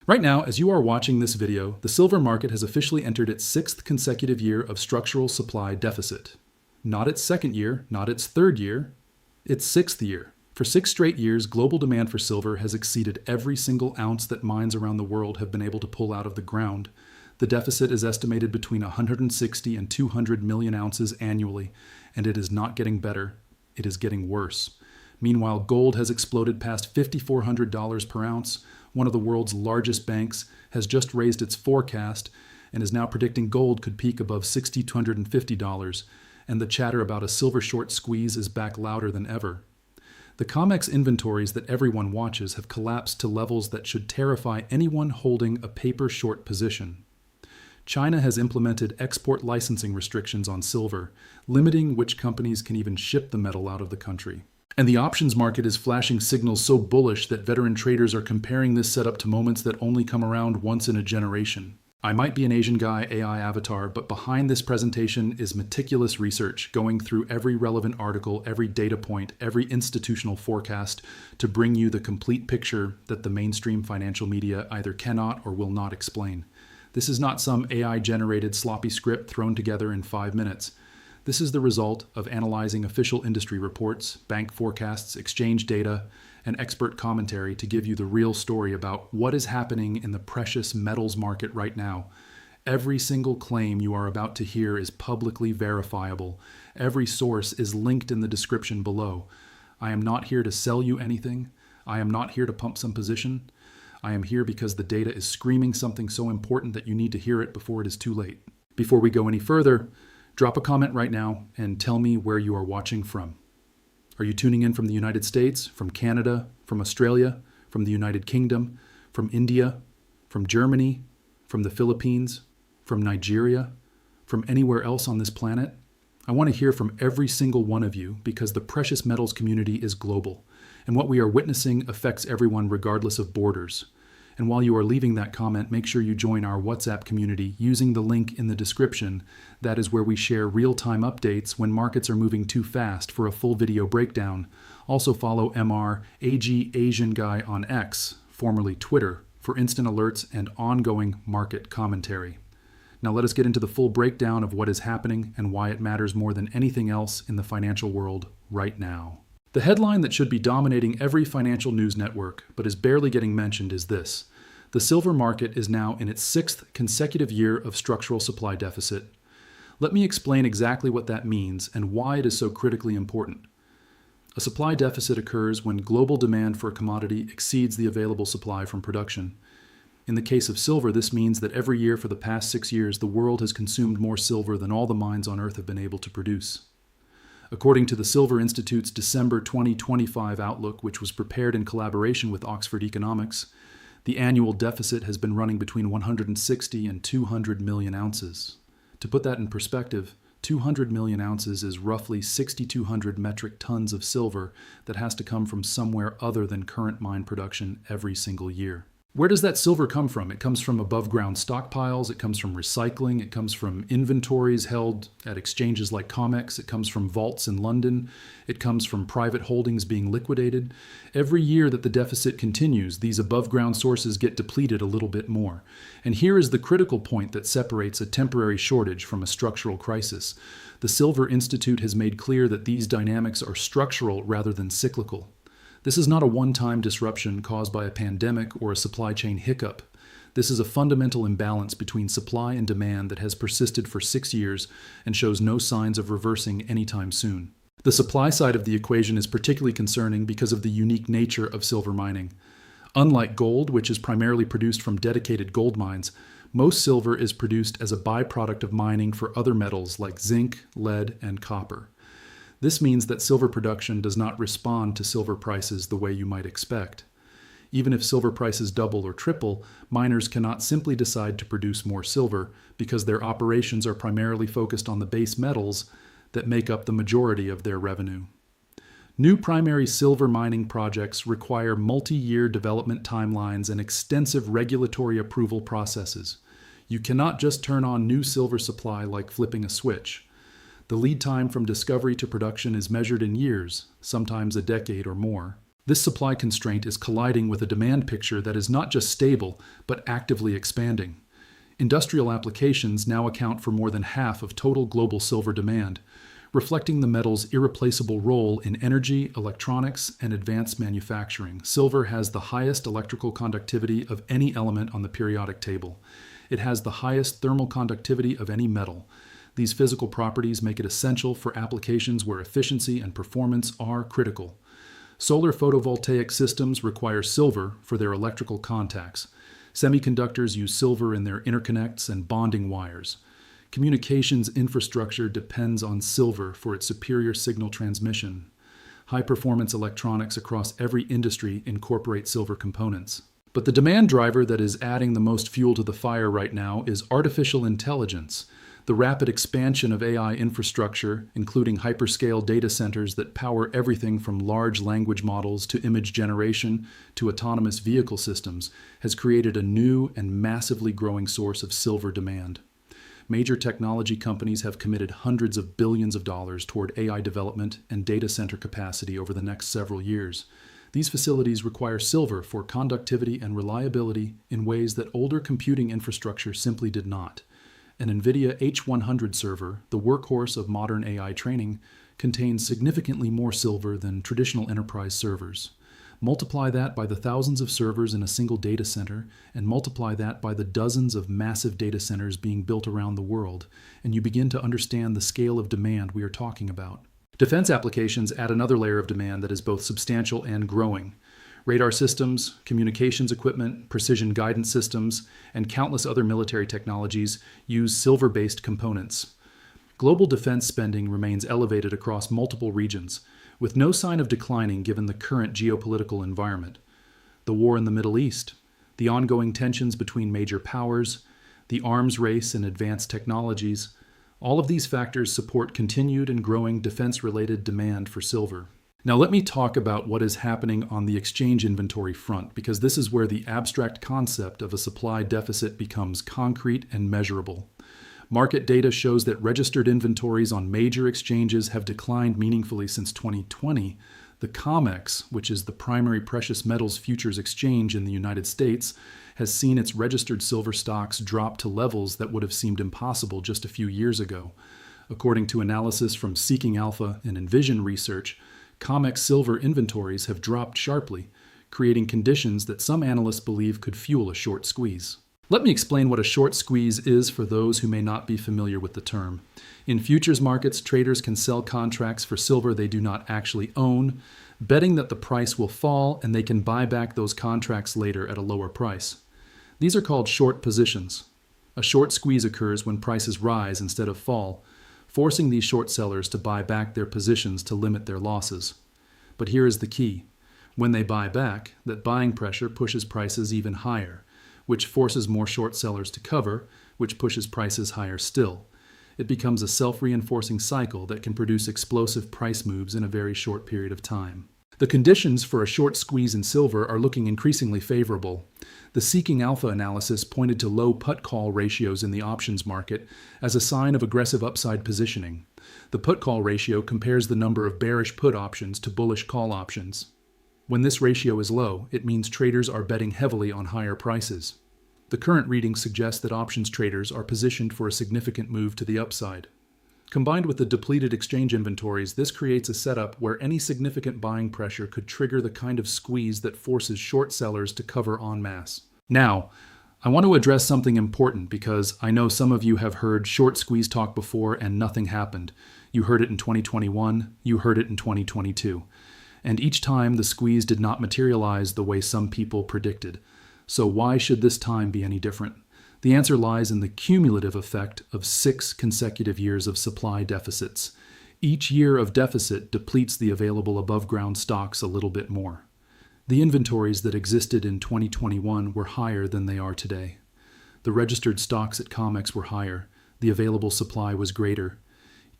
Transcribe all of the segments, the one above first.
Right now, as you are watching this video, the silver market has officially entered its sixth consecutive year of structural supply deficit. Not its second year, not its third year, its sixth year. For 6 straight years, global demand for silver has exceeded every single ounce that mines around the world have been able to pull out of the ground. The deficit is estimated between 160 and 200 million ounces annually, and it is not getting better, it is getting worse. Meanwhile, gold has exploded past $5,400 per ounce. One of the world's largest banks has just raised its forecast and is now predicting gold could peak above $6,250, and the chatter about a silver short squeeze is back louder than ever. The COMEX inventories that everyone watches have collapsed to levels that should terrify anyone holding a paper short position. China has implemented export licensing restrictions on silver, limiting which companies can even ship the metal out of the country. And the options market is flashing signals so bullish that veteran traders are comparing this setup to moments that only come around once in a generation. I might be an Asian guy AI avatar, but behind this presentation is meticulous research, going through every relevant article, every data point, every institutional forecast to bring you the complete picture that the mainstream financial media either cannot or will not explain. This is not some AI-generated sloppy script thrown together in 5 minutes. This is the result of analyzing official industry reports, bank forecasts, exchange data, and expert commentary to give you the real story about what is happening in the precious metals market right now. Every single claim you are about to hear is publicly verifiable. Every source is linked in the description below. I am not here to sell you anything. I am not here to pump some position. I am here because the data is screaming something so important that you need to hear it before it is too late. Before we go any further, drop a comment right now and tell me where you are watching from. Are you tuning in from the United States, from Canada, from Australia, from the United Kingdom, from India, from Germany, from the Philippines, from Nigeria, from anywhere else on this planet? I want to hear from every single one of you because the precious metals community is global, and what we are witnessing affects everyone regardless of borders. And while you are leaving that comment, make sure you join our WhatsApp community using the link in the description. That is where we share real-time updates when markets are moving too fast for a full video breakdown. Also follow MR AG Asian Guy on X, formerly Twitter, for instant alerts and ongoing market commentary. Now let us get into the full breakdown of what is happening and why it matters more than anything else in the financial world right now. The headline that should be dominating every financial news network, but is barely getting mentioned, is this: the silver market is now in its 6th consecutive year of structural supply deficit. Let me explain exactly what that means and why it is so critically important. A supply deficit occurs when global demand for a commodity exceeds the available supply from production. In the case of silver, this means that every year for the past 6 years, the world has consumed more silver than all the mines on Earth have been able to produce. According to the Silver Institute's December 2025 outlook, which was prepared in collaboration with Oxford Economics, the annual deficit has been running between 160 and 200 million ounces. To put that in perspective, 200 million ounces is roughly 6,200 metric tons of silver that has to come from somewhere other than current mine production every single year. Where does that silver come from? It comes from above ground stockpiles, it comes from recycling, it comes from inventories held at exchanges like COMEX, it comes from vaults in London, it comes from private holdings being liquidated. Every year that the deficit continues, these above ground sources get depleted a little bit more. And here is the critical point that separates a temporary shortage from a structural crisis. The Silver Institute has made clear that these dynamics are structural rather than cyclical. This is not a one-time disruption caused by a pandemic or a supply chain hiccup. This is a fundamental imbalance between supply and demand that has persisted for 6 years and shows no signs of reversing anytime soon. The supply side of the equation is particularly concerning because of the unique nature of silver mining. Unlike gold, which is primarily produced from dedicated gold mines, most silver is produced as a byproduct of mining for other metals like zinc, lead, and copper. This means that silver production does not respond to silver prices the way you might expect. Even if silver prices double or triple, miners cannot simply decide to produce more silver because their operations are primarily focused on the base metals that make up the majority of their revenue. New primary silver mining projects require multi-year development timelines and extensive regulatory approval processes. You cannot just turn on new silver supply like flipping a switch. The lead time from discovery to production is measured in years, sometimes a decade or more. This supply constraint is colliding with a demand picture that is not just stable, but actively expanding. Industrial applications now account for more than half of total global silver demand, reflecting the metal's irreplaceable role in energy, electronics, and advanced manufacturing. Silver has the highest electrical conductivity of any element on the periodic table. It has the highest thermal conductivity of any metal. These physical properties make it essential for applications where efficiency and performance are critical. Solar photovoltaic systems require silver for their electrical contacts. Semiconductors use silver in their interconnects and bonding wires. Communications infrastructure depends on silver for its superior signal transmission. High-performance electronics across every industry incorporate silver components. But the demand driver that is adding the most fuel to the fire right now is artificial intelligence. The rapid expansion of AI infrastructure, including hyperscale data centers that power everything from large language models to image generation to autonomous vehicle systems, has created a new and massively growing source of silver demand. Major technology companies have committed hundreds of billions of dollars toward AI development and data center capacity over the next several years. These facilities require silver for conductivity and reliability in ways that older computing infrastructure simply did not. An NVIDIA H100 server, the workhorse of modern AI training, contains significantly more silver than traditional enterprise servers. Multiply that by the thousands of servers in a single data center, and multiply that by the dozens of massive data centers being built around the world, and you begin to understand the scale of demand we are talking about. Defense applications add another layer of demand that is both substantial and growing. Radar systems, communications equipment, precision guidance systems, and countless other military technologies use silver-based components. Global defense spending remains elevated across multiple regions, with no sign of declining given the current geopolitical environment. The war in the Middle East, the ongoing tensions between major powers, the arms race in advanced technologies, all of these factors support continued and growing defense-related demand for silver. Now let me talk about what is happening on the exchange inventory front, because this is where the abstract concept of a supply deficit becomes concrete and measurable. Market data shows that registered inventories on major exchanges have declined meaningfully since 2020. The COMEX, which is the primary precious metals futures exchange in the United States, has seen its registered silver stocks drop to levels that would have seemed impossible just a few years ago. According to analysis from Seeking Alpha and Envision Research, COMEX silver inventories have dropped sharply, creating conditions that some analysts believe could fuel a short squeeze. Let me explain what a short squeeze is for those who may not be familiar with the term. In futures markets, traders can sell contracts for silver they do not actually own, betting that the price will fall and they can buy back those contracts later at a lower price. These are called short positions. A short squeeze occurs when prices rise instead of fall, forcing these short sellers to buy back their positions to limit their losses. But here is the key. When they buy back, that buying pressure pushes prices even higher, which forces more short sellers to cover, which pushes prices higher still. It becomes a self-reinforcing cycle that can produce explosive price moves in a very short period of time. The conditions for a short squeeze in silver are looking increasingly favorable. The Seeking Alpha analysis pointed to low put-call ratios in the options market as a sign of aggressive upside positioning. The put-call ratio compares the number of bearish put options to bullish call options. When this ratio is low, it means traders are betting heavily on higher prices. The current readings suggest that options traders are positioned for a significant move to the upside. Combined with the depleted exchange inventories, this creates a setup where any significant buying pressure could trigger the kind of squeeze that forces short sellers to cover en masse. Now, I want to address something important because I know some of you have heard short squeeze talk before and nothing happened. You heard it in 2021, you heard it in 2022. And each time the squeeze did not materialize the way some people predicted. So why should this time be any different? The answer lies in the cumulative effect of 6 consecutive years of supply deficits. Each year of deficit depletes the available above-ground stocks a little bit more. The inventories that existed in 2021 were higher than they are today. The registered stocks at COMEX were higher. The available supply was greater.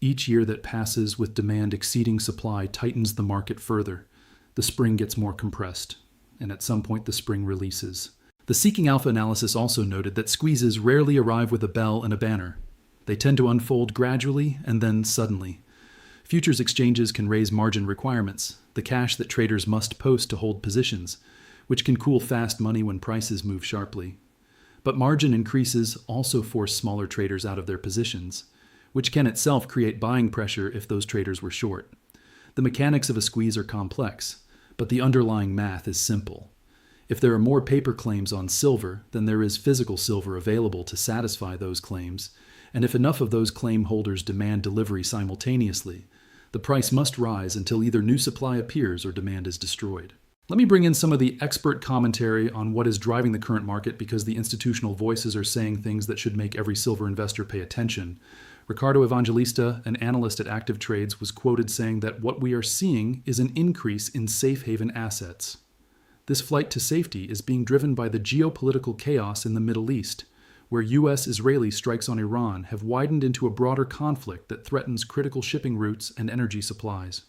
Each year that passes with demand exceeding supply tightens the market further. The spring gets more compressed, and at some point the spring releases. The Seeking Alpha analysis also noted that squeezes rarely arrive with a bell and a banner. They tend to unfold gradually and then suddenly. Futures exchanges can raise margin requirements. the cash that traders must post to hold positions, which can cool fast money when prices move sharply. But margin increases also force smaller traders out of their positions, which can itself create buying pressure if those traders were short. The mechanics of a squeeze are complex, but the underlying math is simple. If there are more paper claims on silver than there is physical silver available to satisfy those claims, and if enough of those claim holders demand delivery simultaneously, the price must rise until either new supply appears or demand is destroyed. Let me bring in some of the expert commentary on what is driving the current market, because the institutional voices are saying things that should make every silver investor pay attention. Ricardo Evangelista, an analyst at Active Trades, was quoted saying that what we are seeing is an increase in safe haven assets. This flight to safety is being driven by the geopolitical chaos in the Middle East, where US-Israeli strikes on Iran have widened into a broader conflict that threatens critical shipping routes and energy supplies.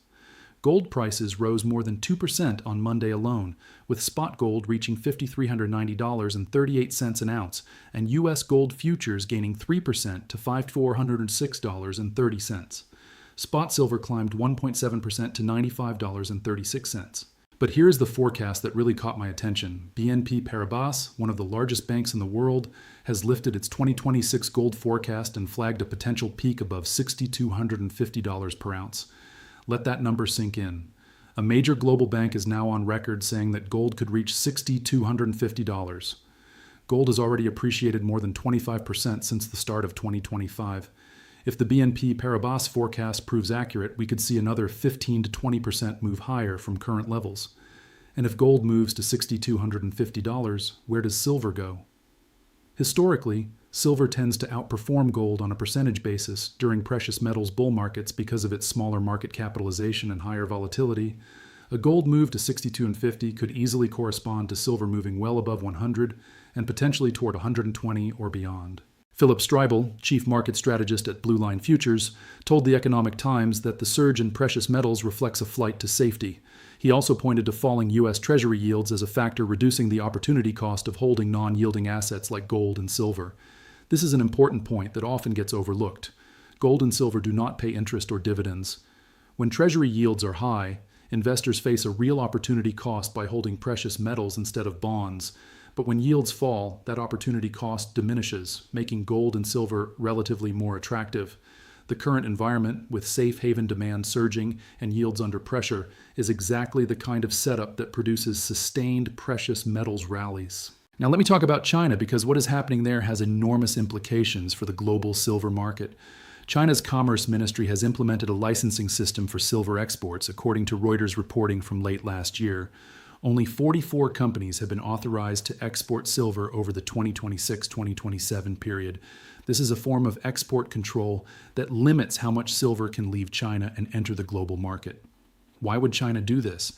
Gold prices rose more than 2% on Monday alone, with spot gold reaching $5,390.38 an ounce, and U.S. gold futures gaining 3% to $5,406.30. Spot silver climbed 1.7% to $95.36. But here's the forecast that really caught my attention. BNP Paribas, one of the largest banks in the world, has lifted its 2026 gold forecast and flagged a potential peak above $6,250 per ounce. Let that number sink in. A major global bank is now on record saying that gold could reach $6,250. Gold has already appreciated more than 25% since the start of 2025. If the BNP Paribas forecast proves accurate, we could see another 15 to 20% move higher from current levels. And if gold moves to $6,250, where does silver go? Historically, silver tends to outperform gold on a percentage basis during precious metals bull markets because of its smaller market capitalization and higher volatility. A gold move to 62.50 could easily correspond to silver moving well above 100 and potentially toward 120 or beyond. Philip Streibel, chief market strategist at Blue Line Futures, told the Economic Times that the surge in precious metals reflects a flight to safety. He also pointed to falling U.S. Treasury yields as a factor reducing the opportunity cost of holding non-yielding assets like gold and silver. This is an important point that often gets overlooked. Gold and silver do not pay interest or dividends. When Treasury yields are high, investors face a real opportunity cost by holding precious metals instead of bonds. But when yields fall, that opportunity cost diminishes, making gold and silver relatively more attractive. The current environment, with safe haven demand surging and yields under pressure, is exactly the kind of setup that produces sustained precious metals rallies. Now let me talk about China, because what is happening there has enormous implications for the global silver market. China's Commerce Ministry has implemented a licensing system for silver exports, according to Reuters reporting from late last year. Only 44 companies have been authorized to export silver over the 2026-2027 period. This is a form of export control that limits how much silver can leave China and enter the global market. Why would China do this?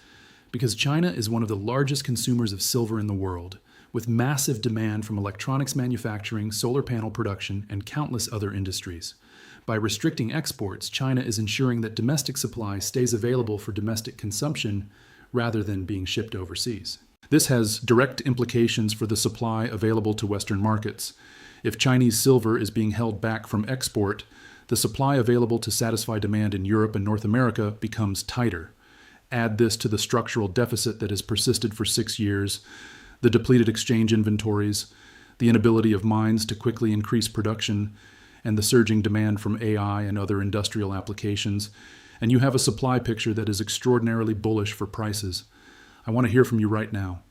Because China is one of the largest consumers of silver in the world, with massive demand from electronics manufacturing, solar panel production, and countless other industries. By restricting exports, China is ensuring that domestic supply stays available for domestic consumption rather than being shipped overseas. This has direct implications for the supply available to Western markets. If Chinese silver is being held back from export, the supply available to satisfy demand in Europe and North America becomes tighter. Add this to the structural deficit that has persisted for 6 years, the depleted exchange inventories, the inability of mines to quickly increase production, and the surging demand from AI and other industrial applications, and you have a supply picture that is extraordinarily bullish for prices. I want to hear from you right now.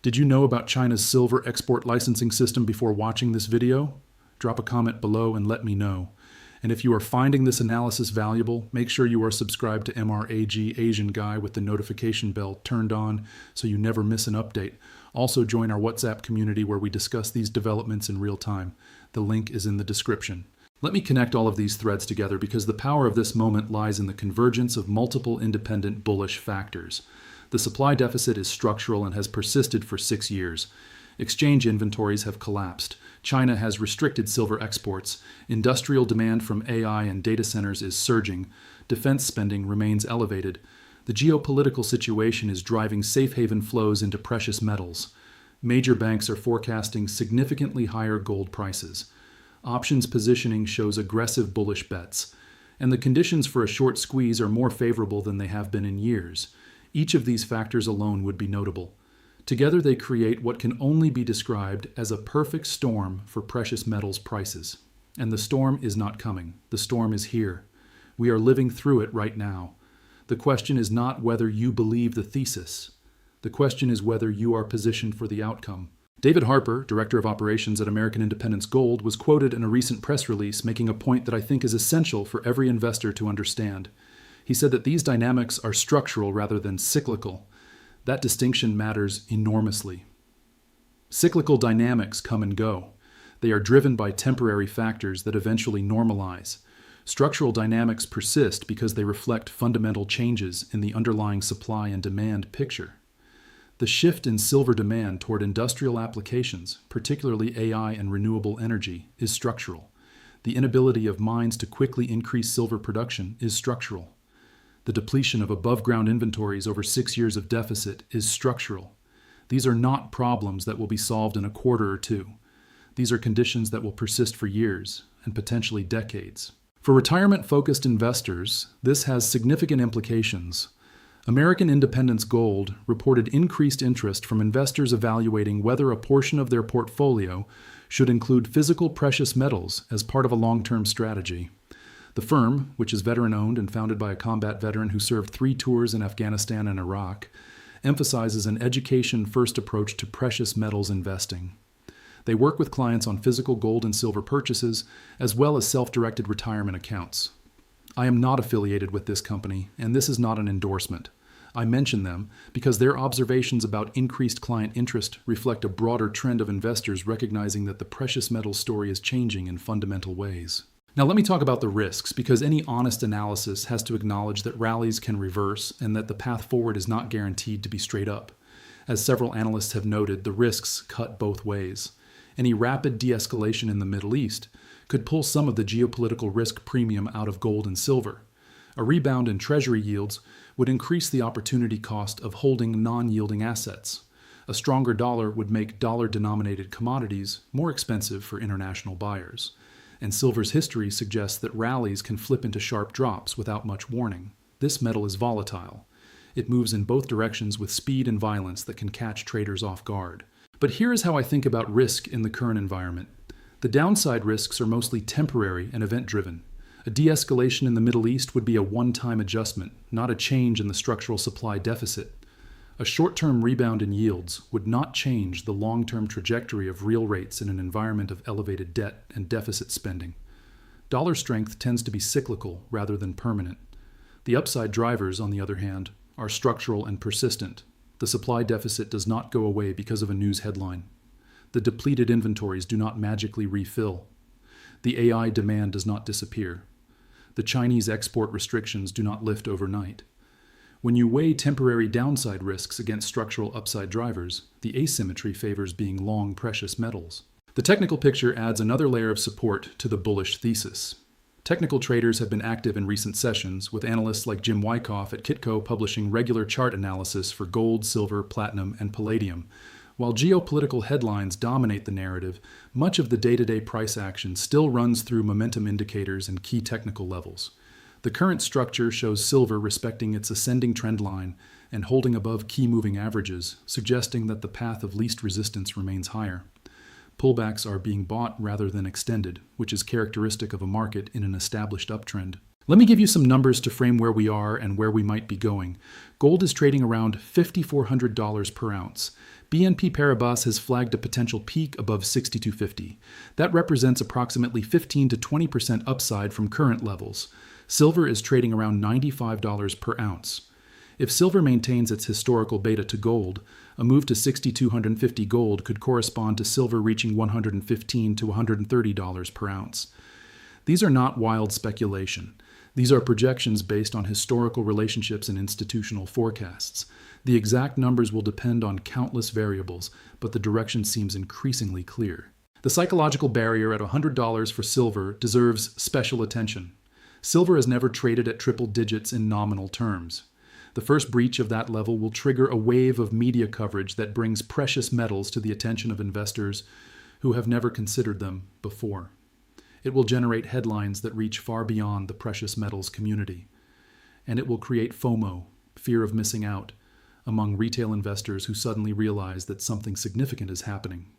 Did you know about China's silver export licensing system before watching this video? Drop a comment below and let me know. And if you are finding this analysis valuable, make sure you are subscribed to MRAG Asian Guy with the notification bell turned on so you never miss an update. Also join our WhatsApp community where we discuss these developments in real time. The link is in the description. Let me connect all of these threads together because the power of this moment lies in the convergence of multiple independent bullish factors. The supply deficit is structural and has persisted for 6 years. Exchange inventories have collapsed. China has restricted silver exports. Industrial demand from AI and data centers is surging. Defense spending remains elevated. The geopolitical situation is driving safe haven flows into precious metals. Major banks are forecasting significantly higher gold prices. Options positioning shows aggressive bullish bets, and the conditions for a short squeeze are more favorable than they have been in years. Each of these factors alone would be notable. Together they create what can only be described as a perfect storm for precious metals prices. And the storm is not coming. The storm is here. We are living through it right now. The question is not whether you believe the thesis. The question is whether you are positioned for the outcome. David Harper, Director of Operations at American Independence Gold, was quoted in a recent press release making a point that I think is essential for every investor to understand. He said that these dynamics are structural rather than cyclical. That distinction matters enormously. Cyclical dynamics come and go. They are driven by temporary factors that eventually normalize. Structural dynamics persist because they reflect fundamental changes in the underlying supply and demand picture. The shift in silver demand toward industrial applications, particularly AI and renewable energy, is structural. The inability of mines to quickly increase silver production is structural. The depletion of above-ground inventories over 6 years of deficit is structural. These are not problems that will be solved in a quarter or two. These are conditions that will persist for years and potentially decades. For retirement-focused investors, this has significant implications. American Independence Gold reported increased interest from investors evaluating whether a portion of their portfolio should include physical precious metals as part of a long-term strategy. The firm, which is veteran-owned and founded by a combat veteran who served 3 tours in Afghanistan and Iraq, emphasizes an education-first approach to precious metals investing. They work with clients on physical gold and silver purchases, as well as self-directed retirement accounts. I am not affiliated with this company, and this is not an endorsement. I mention them because their observations about increased client interest reflect a broader trend of investors recognizing that the precious metals story is changing in fundamental ways. Now let me talk about the risks, because any honest analysis has to acknowledge that rallies can reverse and that the path forward is not guaranteed to be straight up. As several analysts have noted, the risks cut both ways. Any rapid de-escalation in the Middle East could pull some of the geopolitical risk premium out of gold and silver. A rebound in treasury yields would increase the opportunity cost of holding non-yielding assets. A stronger dollar would make dollar-denominated commodities more expensive for international buyers. And silver's history suggests that rallies can flip into sharp drops without much warning. This metal is volatile. It moves in both directions with speed and violence that can catch traders off guard. But here is how I think about risk in the current environment. The downside risks are mostly temporary and event-driven. A de-escalation in the Middle East would be a one-time adjustment, not a change in the structural supply deficit. A short-term rebound in yields would not change the long-term trajectory of real rates in an environment of elevated debt and deficit spending. Dollar strength tends to be cyclical rather than permanent. The upside drivers, on the other hand, are structural and persistent. The supply deficit does not go away because of a news headline. The depleted inventories do not magically refill. The AI demand does not disappear. The Chinese export restrictions do not lift overnight. When you weigh temporary downside risks against structural upside drivers, the asymmetry favors being long precious metals. The technical picture adds another layer of support to the bullish thesis. Technical traders have been active in recent sessions, with analysts like Jim Wyckoff at Kitco publishing regular chart analysis for gold, silver, platinum, and palladium. While geopolitical headlines dominate the narrative, much of the day-to-day price action still runs through momentum indicators and key technical levels. The current structure shows silver respecting its ascending trend line and holding above key moving averages, suggesting that the path of least resistance remains higher. Pullbacks are being bought rather than extended, which is characteristic of a market in an established uptrend. Let me give you some numbers to frame where we are and where we might be going. Gold is trading around $5,400 per ounce. BNP Paribas has flagged a potential peak above $6,250. That represents approximately 15 to 20% upside from current levels. Silver is trading around $95 per ounce. If silver maintains its historical beta to gold, a move to $6,250 gold could correspond to silver reaching $115 to $130 per ounce. These are not wild speculation. These are projections based on historical relationships and institutional forecasts. The exact numbers will depend on countless variables, but the direction seems increasingly clear. The psychological barrier at $100 for silver deserves special attention. Silver has never traded at triple digits in nominal terms. The first breach of that level will trigger a wave of media coverage that brings precious metals to the attention of investors who have never considered them before. It will generate headlines that reach far beyond the precious metals community. And it will create FOMO, fear of missing out, among retail investors who suddenly realize that something significant is happening.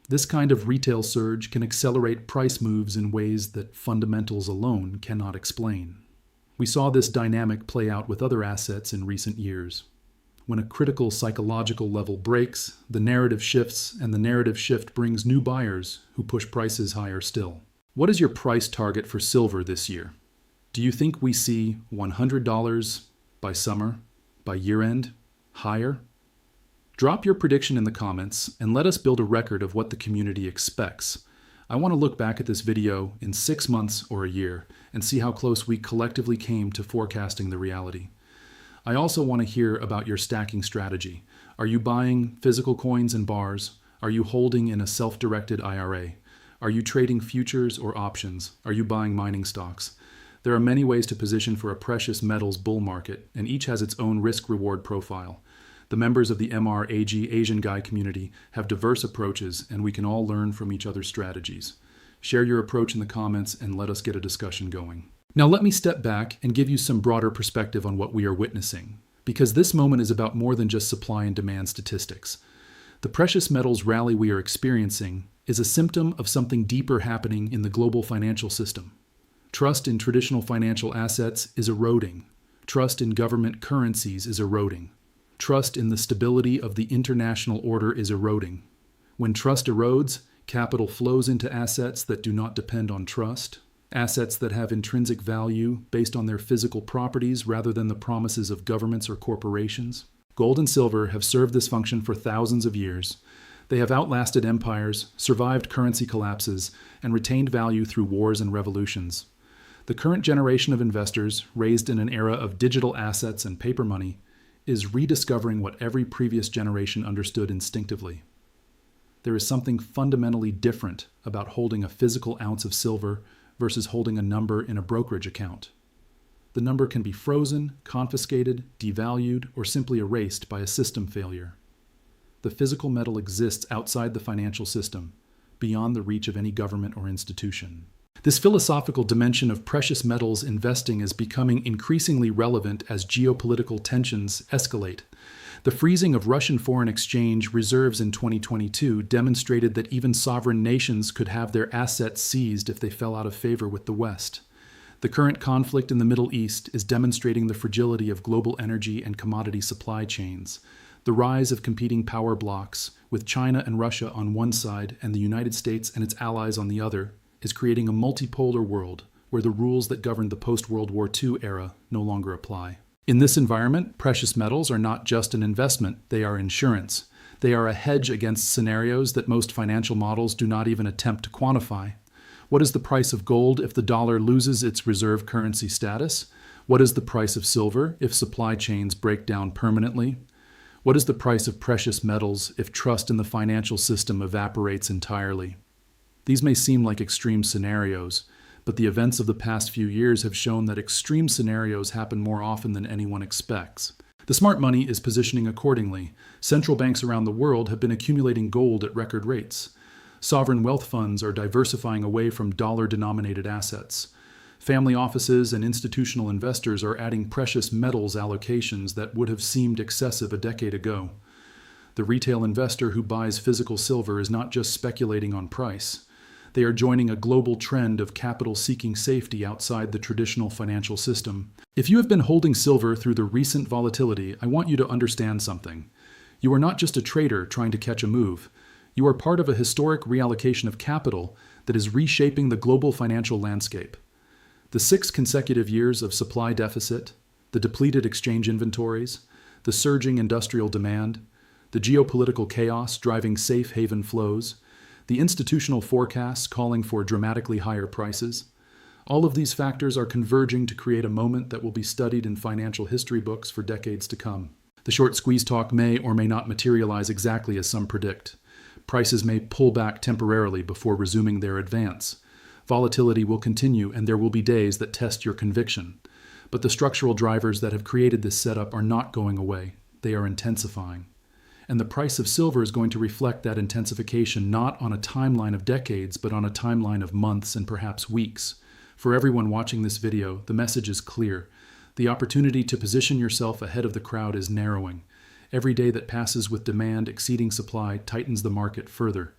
This kind of retail surge can accelerate price moves in ways that fundamentals alone cannot explain. We saw this dynamic play out with other assets in recent years. When a critical psychological level breaks, the narrative shifts, and the narrative shift brings new buyers who push prices higher still. What is your price target for silver this year? Do you think we see $100 by summer, by year-end, higher? Drop your prediction in the comments and let us build a record of what the community expects. I want to look back at this video in 6 months or a year and see how close we collectively came to forecasting the reality. I also want to hear about your stacking strategy. Are you buying physical coins and bars? Are you holding in a self-directed IRA? Are you trading futures or options? Are you buying mining stocks? There are many ways to position for a precious metals bull market, and each has its own risk-reward profile. The members of the MRAG Asian Guy community have diverse approaches, and we can all learn from each other's strategies. Share your approach in the comments and let us get a discussion going. Now let me step back and give you some broader perspective on what we are witnessing, because this moment is about more than just supply and demand statistics. The precious metals rally we are experiencing is a symptom of something deeper happening in the global financial system. Trust in traditional financial assets is eroding. Trust in government currencies is eroding. Trust in the stability of the international order is eroding. When trust erodes, capital flows into assets that do not depend on trust, assets that have intrinsic value based on their physical properties rather than the promises of governments or corporations. Gold and silver have served this function for thousands of years. They have outlasted empires, survived currency collapses, and retained value through wars and revolutions. The current generation of investors, raised in an era of digital assets and paper money, is rediscovering what every previous generation understood instinctively. There is something fundamentally different about holding a physical ounce of silver versus holding a number in a brokerage account. The number can be frozen, confiscated, devalued, or simply erased by a system failure. The physical metal exists outside the financial system, beyond the reach of any government or institution. This philosophical dimension of precious metals investing is becoming increasingly relevant as geopolitical tensions escalate. The freezing of Russian foreign exchange reserves in 2022 demonstrated that even sovereign nations could have their assets seized if they fell out of favor with the West. The current conflict in the Middle East is demonstrating the fragility of global energy and commodity supply chains. The rise of competing power blocks, with China and Russia on one side and the United States and its allies on the other, is creating a multipolar world where the rules that governed the post-World War II era no longer apply. In this environment, precious metals are not just an investment, they are insurance. They are a hedge against scenarios that most financial models do not even attempt to quantify. What is the price of gold if the dollar loses its reserve currency status? What is the price of silver if supply chains break down permanently? What is the price of precious metals if trust in the financial system evaporates entirely? These may seem like extreme scenarios, but the events of the past few years have shown that extreme scenarios happen more often than anyone expects. The smart money is positioning accordingly. Central banks around the world have been accumulating gold at record rates. Sovereign wealth funds are diversifying away from dollar-denominated assets. Family offices and institutional investors are adding precious metals allocations that would have seemed excessive a decade ago. The retail investor who buys physical silver is not just speculating on price. They are joining a global trend of capital seeking safety outside the traditional financial system. If you have been holding silver through the recent volatility, I want you to understand something. You are not just a trader trying to catch a move. You are part of a historic reallocation of capital that is reshaping the global financial landscape. The 6 consecutive years of supply deficit, the depleted exchange inventories, the surging industrial demand, the geopolitical chaos driving safe haven flows, the institutional forecasts calling for dramatically higher prices. All of these factors are converging to create a moment that will be studied in financial history books for decades to come. The short squeeze talk may or may not materialize exactly as some predict. Prices may pull back temporarily before resuming their advance. Volatility will continue and there will be days that test your conviction. But the structural drivers that have created this setup are not going away. They are intensifying. And the price of silver is going to reflect that intensification not on a timeline of decades, but on a timeline of months and perhaps weeks. For everyone watching this video, the message is clear. The opportunity to position yourself ahead of the crowd is narrowing. Every day that passes with demand exceeding supply tightens the market further.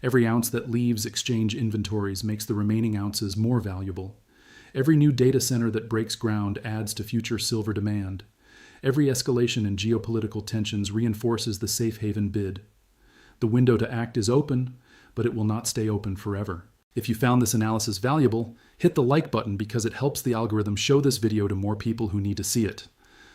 Every ounce that leaves exchange inventories makes the remaining ounces more valuable. Every new data center that breaks ground adds to future silver demand. Every escalation in geopolitical tensions reinforces the safe haven bid. The window to act is open, but it will not stay open forever. If you found this analysis valuable, hit the like button because it helps the algorithm show this video to more people who need to see it.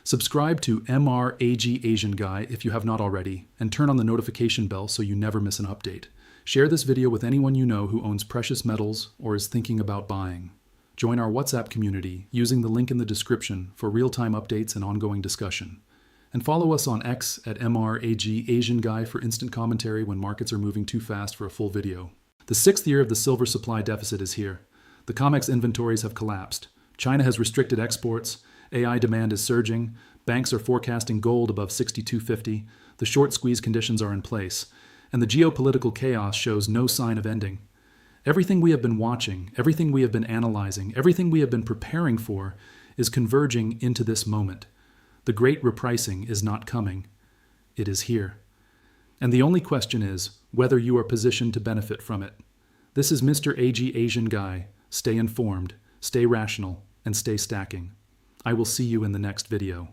Subscribe to MRAG Asian Guy if you have not already, and turn on the notification bell so you never miss an update. Share this video with anyone you know who owns precious metals or is thinking about buying. Join our WhatsApp community using the link in the description for real-time updates and ongoing discussion. And follow us on X at MRAG Asian Guy for instant commentary when markets are moving too fast for a full video. The 6th year of the silver supply deficit is here. The COMEX inventories have collapsed. China has restricted exports. AI demand is surging. Banks are forecasting gold above 62.50. The short squeeze conditions are in place. And the geopolitical chaos shows no sign of ending. Everything we have been watching, everything we have been analyzing, everything we have been preparing for is converging into this moment. The great repricing is not coming. It is here. And the only question is whether you are positioned to benefit from it. This is Mr. AG Asian Guy. Stay informed, stay rational, and stay stacking. I will see you in the next video.